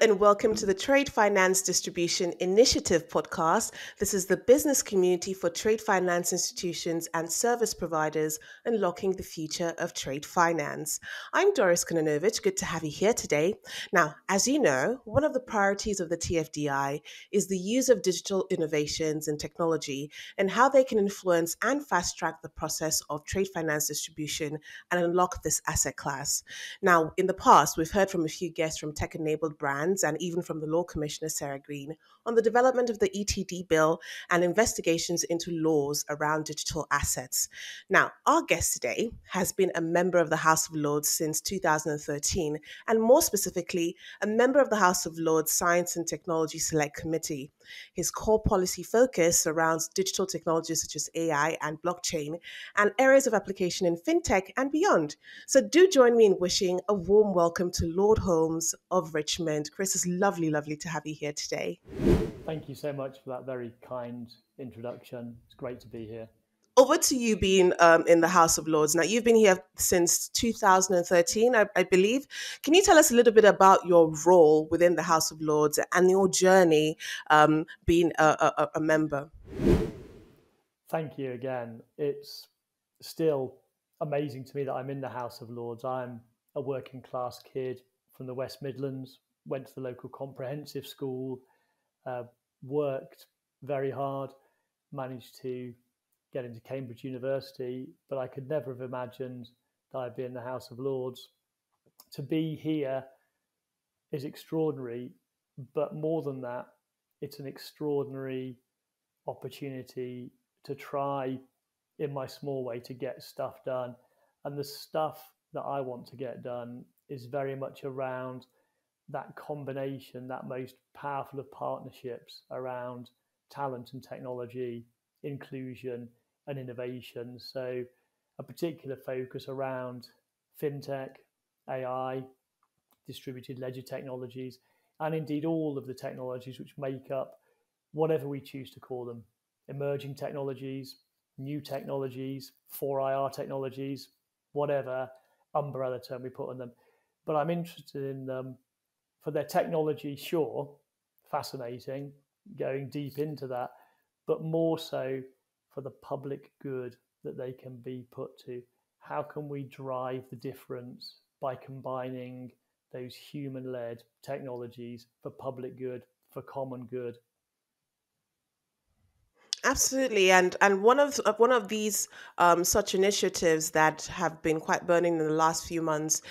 and welcome to the Trade Finance Distribution Initiative podcast. This is the business community for trade finance institutions and service providers unlocking the future of trade finance. I'm Doris Kononovich. Good to have you here today. Now, as you know, one of the priorities of the TFDI is the use of digital innovations and technology and how they can influence and fast track the process of trade finance distribution and unlock this asset class. Now, in the past, we've heard from a few guests from tech-enabled brands and even from the Law Commissioner, Sarah Green, on the development of the ETD bill and investigations into laws around digital assets. Now, our guest today has been a member of the House of Lords since 2013, and more specifically, a member of the House of Lords Science and Technology Select Committee. His core policy focus surrounds digital technologies such as AI and blockchain and areas of application in fintech and beyond. So do join me in wishing a warm welcome to Lord Holmes of Richmond. Chris, it's lovely to have you here today. Thank you so much for that very kind introduction. It's great to be here. Over to you being in the House of Lords. Now, you've been here since 2013, I believe. Can you tell us a little bit about your role within the House of Lords and your journey being a member? Thank you again. It's still amazing to me that I'm in the House of Lords. I'm a working class kid from the West Midlands, went to the local comprehensive school, worked very hard, managed to get into Cambridge University, but I could never have imagined that I'd be in the House of Lords. To be here is extraordinary, but more than that, it's an extraordinary opportunity to try in my small way to get stuff done. And the stuff that I want to get done is very much around that combination, that most powerful of partnerships around talent and technology, inclusion and innovation. So a particular focus around fintech, AI, distributed ledger technologies, and indeed all of the technologies which make up whatever we choose to call them, emerging technologies, new technologies, 4IR technologies, whatever umbrella term we put on them. But I'm interested in them for their technology, sure, fascinating, going deep into that, but more so for the public good that they can be put to. How can we drive the difference by combining those human-led technologies for public good, for common good? Absolutely, and one of these such initiatives that have been quite burning in the last few months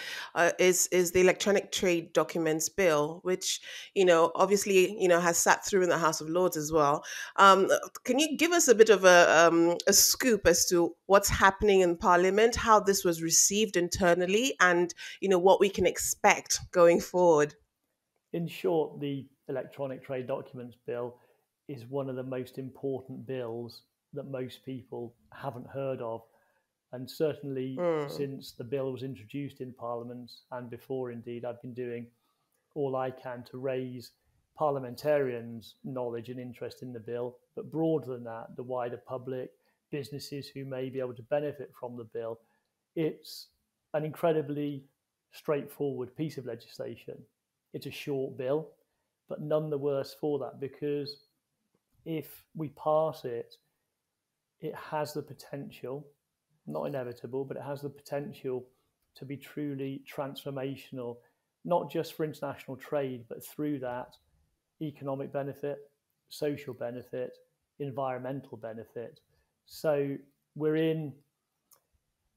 is the Electronic Trade Documents Bill, which obviously has sat through in the House of Lords as well. Can you give us a bit of a scoop as to what's happening in Parliament, how this was received internally, and what we can expect going forward? In short, the Electronic Trade Documents Bill is one of the most important bills that most people haven't heard of. And certainly Mm. since the bill was introduced in Parliament and before, indeed, I've been doing all I can to raise parliamentarians' knowledge and interest in the bill. But broader than that, the wider public, businesses who may be able to benefit from the bill. It's an incredibly straightforward piece of legislation. It's a short bill, but none the worse for that, because if we pass it, it has the potential, not inevitable, but it has the potential to be truly transformational, not just for international trade, but through that, economic benefit, social benefit, environmental benefit. So we're in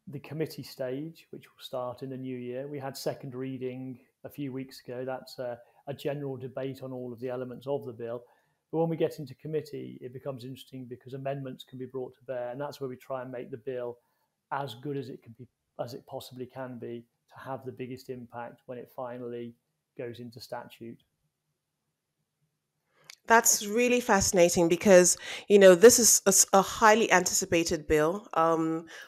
the committee stage, which will start in the new year. We had second reading a few weeks ago. That's a general debate on all of the elements of the bill. But when we get into committee, it becomes interesting because amendments can be brought to bear, and that's where we try and make the bill as good as it can be, as it possibly can be, to have the biggest impact when it finally goes into statute. That's really fascinating because, this is a highly anticipated bill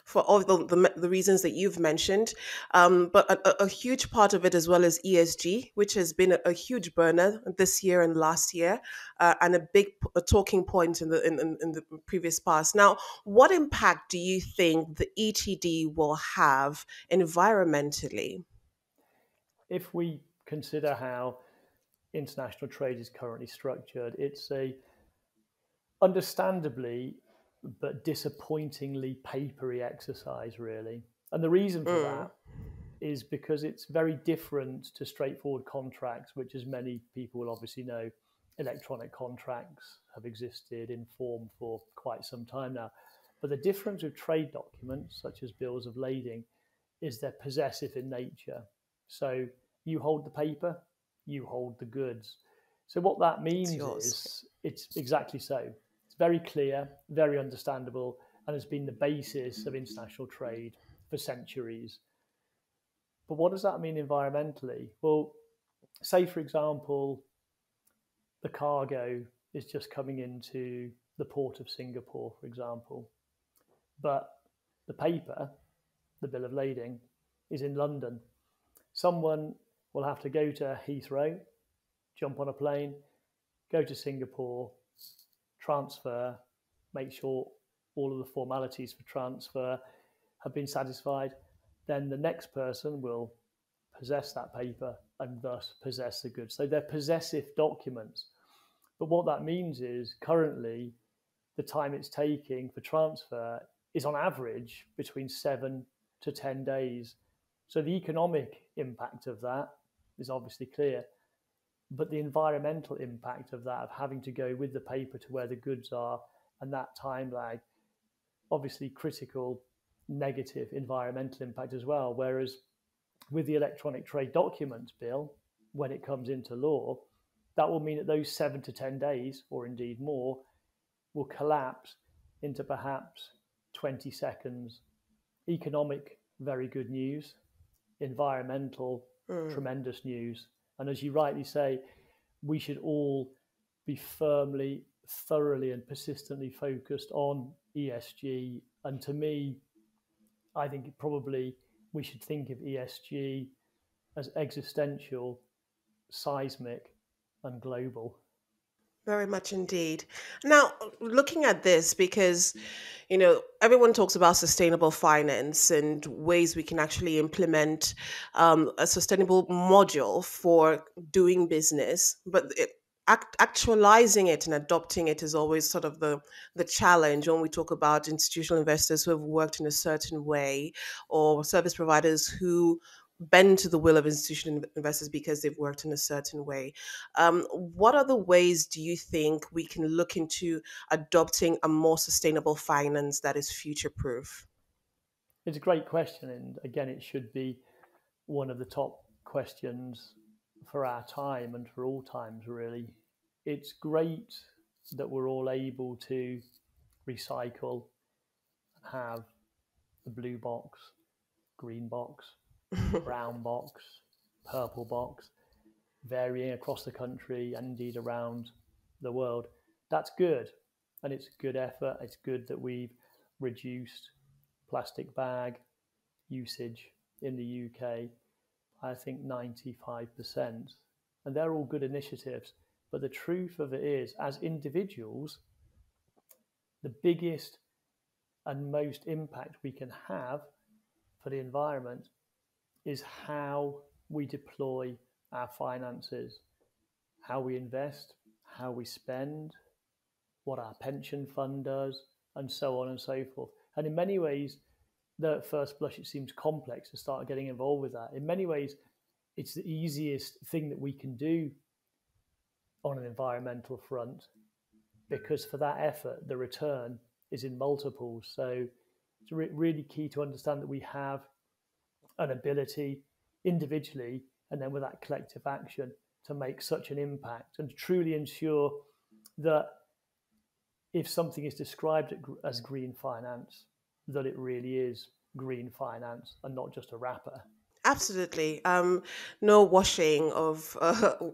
for all the reasons that you've mentioned. But a huge part of it as well is ESG, which has been a huge burner this year and last year, and a talking point in the previous past. Now, what impact do you think the ETD will have environmentally? If we consider how international trade is currently structured. It's a understandably but disappointingly papery exercise, really. And the reason for Mm. that is because it's very different to straightforward contracts, which, as many people will obviously know, electronic contracts have existed in form for quite some time now. But the difference with trade documents, such as bills of lading, is they're possessive in nature. So you hold the paper, you hold the goods. So what that It's means yours. is it's exactly so. It's very clear, very understandable, and has been the basis of international trade for centuries. But what does that mean environmentally? Well, say, for example, the cargo is just coming into the port of Singapore, for example, but the paper, the bill of lading, is in London. Someone will have to go to Heathrow, jump on a plane, go to Singapore, transfer, make sure all of the formalities for transfer have been satisfied. Then the next person will possess that paper and thus possess the goods. So they're possessive documents. But what that means is currently the time it's taking for transfer is on average between 7 to 10 days. So the economic impact of that is obviously clear, but the environmental impact of that, of having to go with the paper to where the goods are, and that time lag, obviously critical negative environmental impact as well. Whereas with the electronic trade documents bill, when it comes into law, that will mean that those 7 to 10 days, or indeed more, will collapse into perhaps 20 seconds. Economic, very good news. Environmental, Mm. tremendous news. And as you rightly say, we should all be firmly, thoroughly, and persistently focused on ESG. And to me, I think probably we should think of ESG as existential, seismic, and global. Very much indeed. Now, looking at this, because everyone talks about sustainable finance and ways we can actually implement a sustainable module for doing business, but actualizing it and adopting it is always sort of the challenge when we talk about institutional investors who have worked in a certain way, or service providers who bend to the will of institutional investors because they've worked in a certain way. What other ways do you think we can look into adopting a more sustainable finance that is future proof? It's a great question. And again, it should be one of the top questions for our time and for all times, really. It's great that we're all able to recycle and have the blue box, green box, brown box, purple box, varying across the country and indeed around the world. That's good. And it's a good effort. It's good that we've reduced plastic bag usage in the UK, I think 95%. And they're all good initiatives. But the truth of it is, as individuals, the biggest and most impact we can have for the environment is how we deploy our finances, how we invest, how we spend, what our pension fund does, and so on and so forth. And in many ways, though at first blush it seems complex to start getting involved with that, in many ways, it's the easiest thing that we can do on an environmental front, because for that effort, the return is in multiples. So it's really key to understand that we have an ability individually and then with that collective action to make such an impact and to truly ensure that if something is described as green finance, that it really is green finance and not just a wrapper. Absolutely. No washing of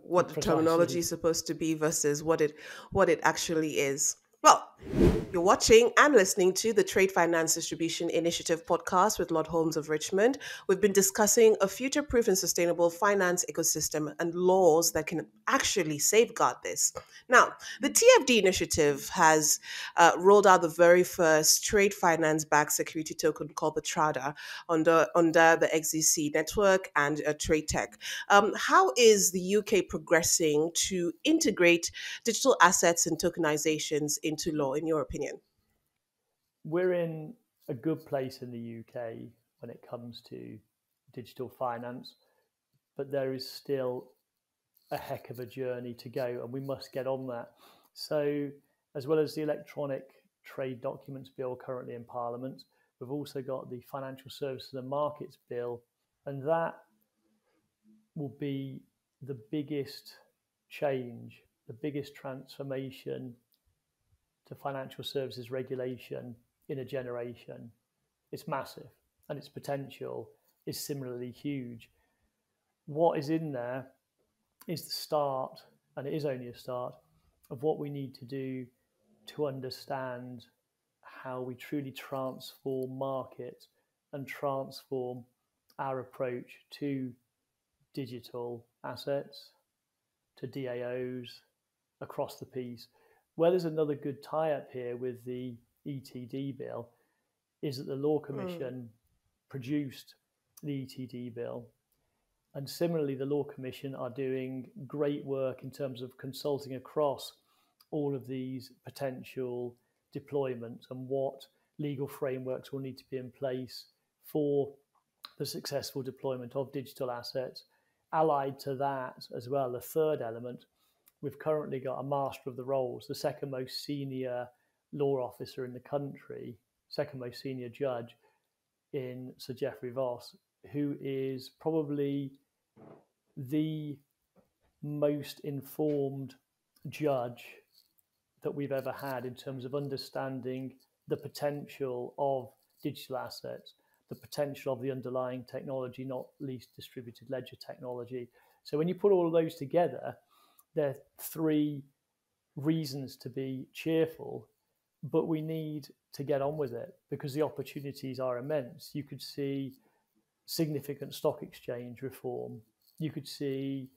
what the terminology Precisely. is supposed to be versus what it actually is. Well, You're watching and listening to the Trade Finance Distribution Initiative podcast with Lord Holmes of Richmond. We've been discussing a future proof and sustainable finance ecosystem and laws that can actually safeguard this. Now, the TFD initiative has rolled out the very first trade finance backed security token called the TRADA under the XDC network and Trade Tech. How is the UK progressing to integrate digital assets and tokenizations into law, in your opinion? We're in a good place in the UK when it comes to digital finance, but there is still a heck of a journey to go, and we must get on that. So, as well as the Electronic Trade Documents Bill currently in Parliament, we've also got the Financial Services and Markets Bill, and that will be the biggest change, the biggest transformation to financial services regulation in a generation. It's massive, and its potential is similarly huge. What is in there is the start, and it is only a start, of what we need to do to understand how we truly transform markets and transform our approach to digital assets, to DAOs across the piece. Where there's another good tie-up here with the ETD bill is that the Law Commission produced the ETD bill. And similarly, the Law Commission are doing great work in terms of consulting across all of these potential deployments and what legal frameworks will need to be in place for the successful deployment of digital assets. Allied to that as well, the third element, we've currently got a Master of the Rolls, the second most senior law officer in the country, second most senior judge in Sir Geoffrey Voss, who is probably the most informed judge that we've ever had in terms of understanding the potential of digital assets, the potential of the underlying technology, not least distributed ledger technology. So when you put all of those together, there are three reasons to be cheerful, but we need to get on with it because the opportunities are immense. You could see significant stock exchange reform. You could see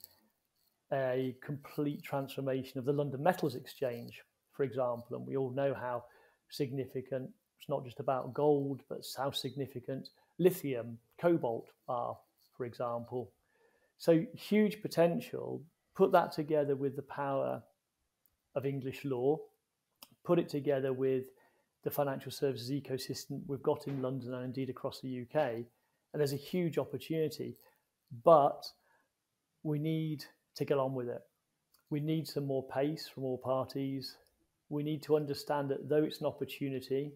a complete transformation of the London Metals Exchange, for example. And we all know how significant, it's not just about gold, but how significant lithium, cobalt are, for example. So huge potential. Put that together with the power of English law, put it together with the financial services ecosystem we've got in London and indeed across the UK, and there's a huge opportunity. But we need to get on with it. We need some more pace from all parties. We need to understand that though it's an opportunity,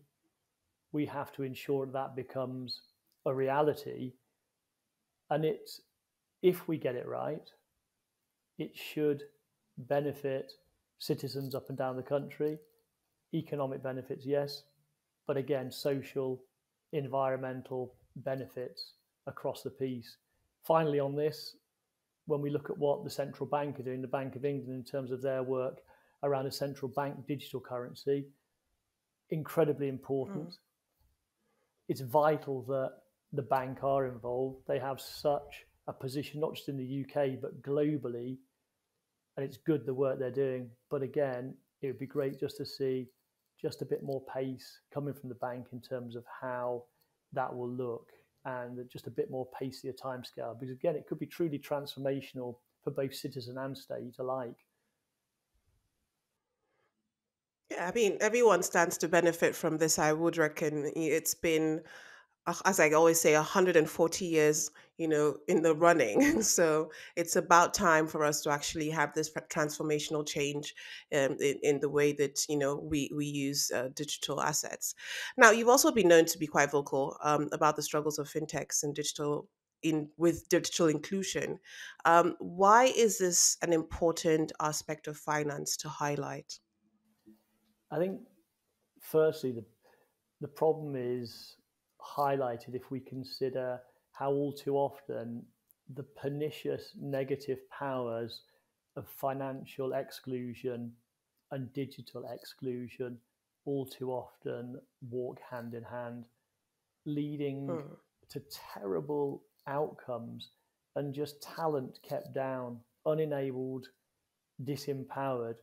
we have to ensure that becomes a reality. And it's, if we get it right, it should benefit citizens up and down the country. Economic benefits, yes, but again, social, environmental benefits across the piece. Finally, on this, when we look at what the central bank are doing, the Bank of England, in terms of their work around a central bank digital currency, incredibly important. It's vital that the bank are involved. They have such a position, not just in the UK, but globally. And it's good the work they're doing. But again, it would be great just to see just a bit more pace coming from the bank in terms of how that will look and just a bit more pacier timescale. Because again, it could be truly transformational for both citizen and state alike. Yeah, I mean, everyone stands to benefit from this, I would reckon. It's been, as I always say, 140 years, in the running. So it's about time for us to actually have this transformational change in the way that, we use digital assets. Now, you've also been known to be quite vocal about the struggles of fintechs and with digital inclusion. Why is this an important aspect of finance to highlight? I think, firstly, the problem is highlighted if we consider how all too often the pernicious negative powers of financial exclusion and digital exclusion all too often walk hand in hand, leading Mm. to terrible outcomes and just talent kept down, unenabled, disempowered.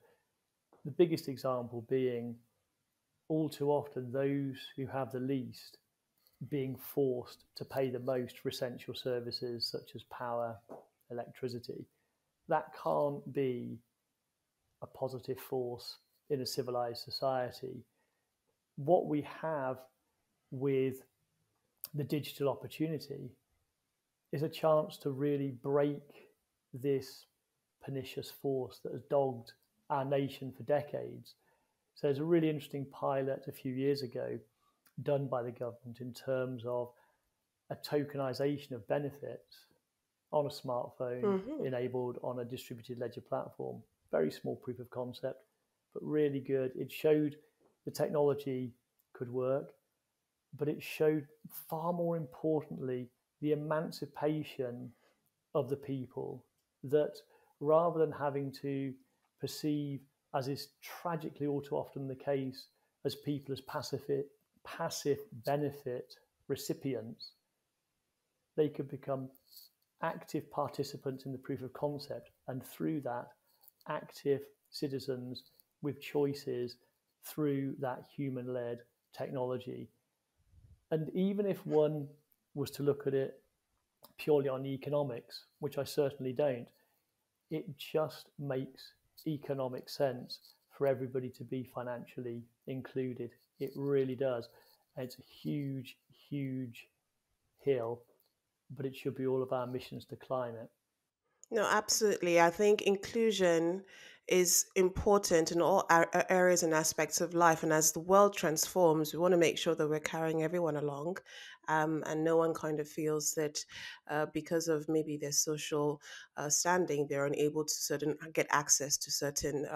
The biggest example being all too often those who have the least being forced to pay the most for essential services such as power, electricity. That can't be a positive force in a civilized society. What we have with the digital opportunity is a chance to really break this pernicious force that has dogged our nation for decades. So there's a really interesting pilot a few years ago done by the government in terms of a tokenization of benefits on a smartphone Hmm. enabled on a distributed ledger platform. Very small proof of concept, but really good. It showed the technology could work, but it showed far more importantly the emancipation of the people, that rather than having to perceive, as is tragically all too often the case, as people as passive benefit recipients, they could become active participants in the proof of concept, and through that, active citizens with choices through that human led technology. And even if one was to look at it purely on economics, which I certainly don't, it just makes economic sense for everybody to be financially included. It really does. And it's a huge, huge hill, but it should be all of our missions to climb it. No, absolutely. I think inclusion is important in all areas and aspects of life. And as the world transforms, we want to make sure that we're carrying everyone along, and no one kind of feels that because of maybe their social standing, they're unable to certain get access to certain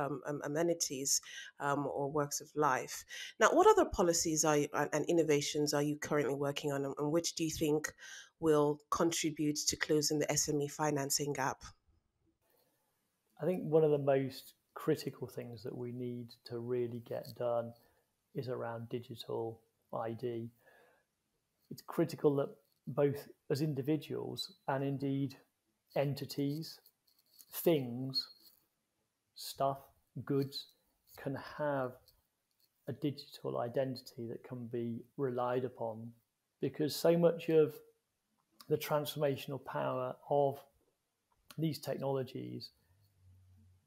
amenities or works of life. Now, what other policies are you, and innovations are you currently working on, and which do you think will contribute to closing the SME financing gap? I think one of the most critical things that we need to really get done is around digital ID. It's critical that both as individuals and indeed entities, things, stuff, goods can have a digital identity that can be relied upon, because so much of the transformational power of these technologies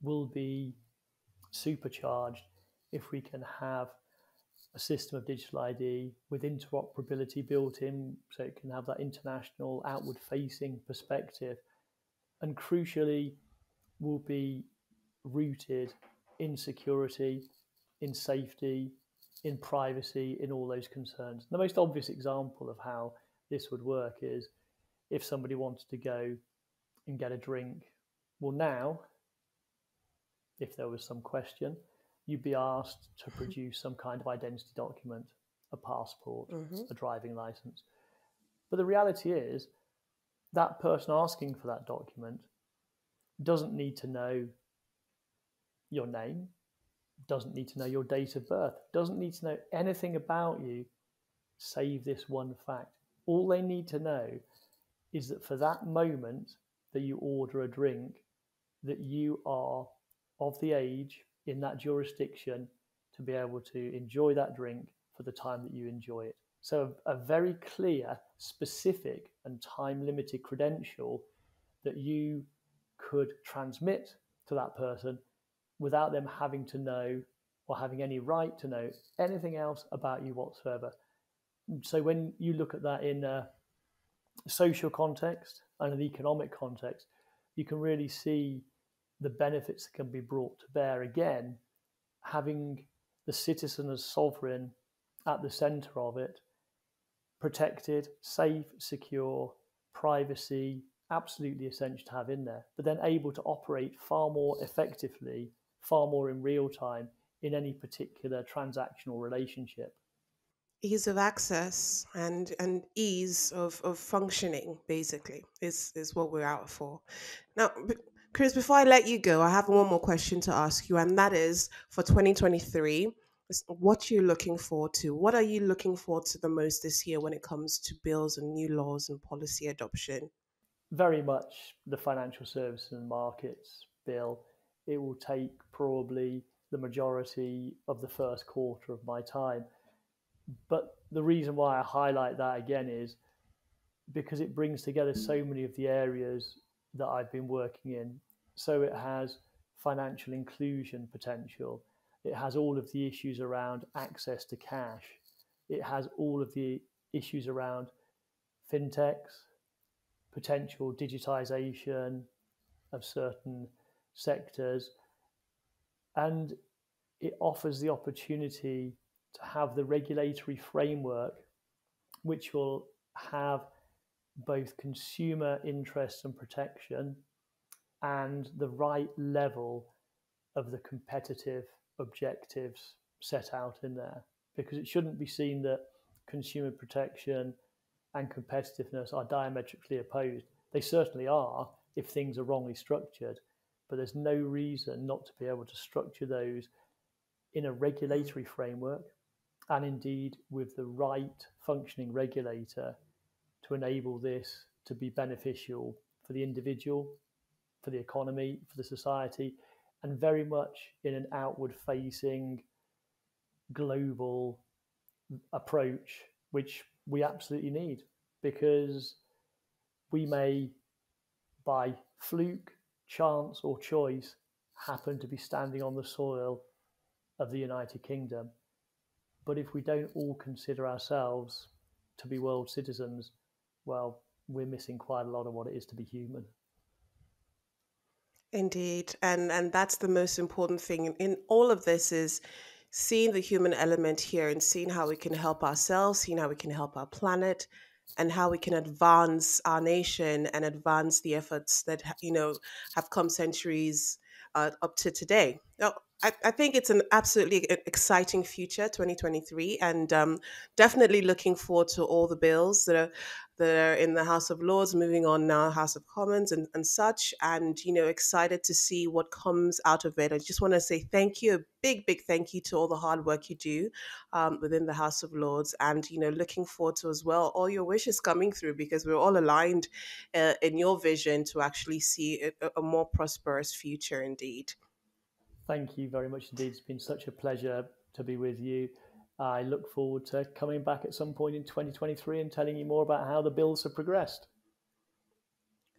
will be supercharged if we can have a system of digital ID with interoperability built in, so it can have that international outward facing perspective, and crucially will be rooted in security, in safety, in privacy, in all those concerns. The most obvious example of how this would work is if somebody wanted to go and get a drink. Well, now, if there was some question, you'd be asked to produce some kind of identity document, a passport, Hmm. a driving license. But the reality is, that person asking for that document doesn't need to know your name, doesn't need to know your date of birth, doesn't need to know anything about you, save this one fact. All they need to know is that for that moment that you order a drink, that you are of the age in that jurisdiction to be able to enjoy that drink for the time that you enjoy it. So a very clear, specific and time limited credential that you could transmit to that person without them having to know or having any right to know anything else about you whatsoever. So when you look at that in a social context and an economic context, you can really see the benefits that can be brought to bear. Again, having the citizen as sovereign at the center of it, protected, safe, secure, privacy, absolutely essential to have in there, but then able to operate far more effectively, far more in real time in any particular transactional relationship. Ease of access and ease of functioning basically is what we're out for. Now, Chris, before I let you go, I have one more question to ask you, and that is for 2023. what you're looking forward to. What are you looking forward to the most this year when it comes to bills and new laws and policy adoption? Very much the financial services and markets bill. It will take probably the majority of the first quarter of my time. But the reason why I highlight that again is because it brings together so many of the areas that I've been working in. So it has financial inclusion potential. It has all of the issues around access to cash. It has all of the issues around fintechs, potential digitization of certain sectors, and it offers the opportunity to have the regulatory framework which will have both consumer interests and protection and the right level of the competitive objectives set out in there. Because it shouldn't be seen that consumer protection and competitiveness are diametrically opposed. They certainly are if things are wrongly structured, but there's no reason not to be able to structure those in a regulatory framework and indeed with the right functioning regulator to enable this to be beneficial for the individual, for the economy, for the society, and very much in an outward facing global approach, which we absolutely need, because we may, by fluke, chance, or choice, happen to be standing on the soil of the United Kingdom. But if we don't all consider ourselves to be world citizens, well, we're missing quite a lot of what it is to be human. Indeed, and that's the most important thing in all of this is seeing the human element here and seeing how we can help ourselves, seeing how we can help our planet, and how we can advance our nation and advance the efforts that have come centuries up to today. Now, I think it's an absolutely exciting future, 2023, and definitely looking forward to all the bills that are in the House of Lords, moving on now House of Commons and such, and excited to see what comes out of it. I just want to say thank you, a big thank you to all the hard work you do within the House of Lords, and looking forward to as well all your wishes coming through, because we're all aligned in your vision to actually see a more prosperous future indeed. Thank you very much indeed. It's been such a pleasure to be with you. I look forward to coming back at some point in 2023 and telling you more about how the bills have progressed.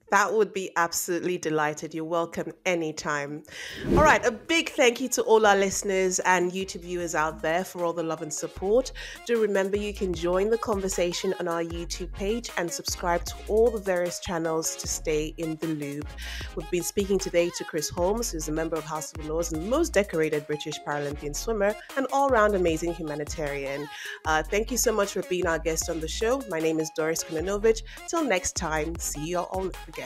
That would be absolutely delighted. You're welcome anytime. All right, a big thank you to all our listeners and YouTube viewers out there for all the love and support. Do remember you can join the conversation on our YouTube page and subscribe to all the various channels to stay in the loop. We've been speaking today to Chris Holmes, who's a member of House of Lords and most decorated British Paralympian swimmer, and all-round amazing humanitarian. Thank you so much for being our guest on the show. My name is Doris Konanovic. Till next time, see you all again.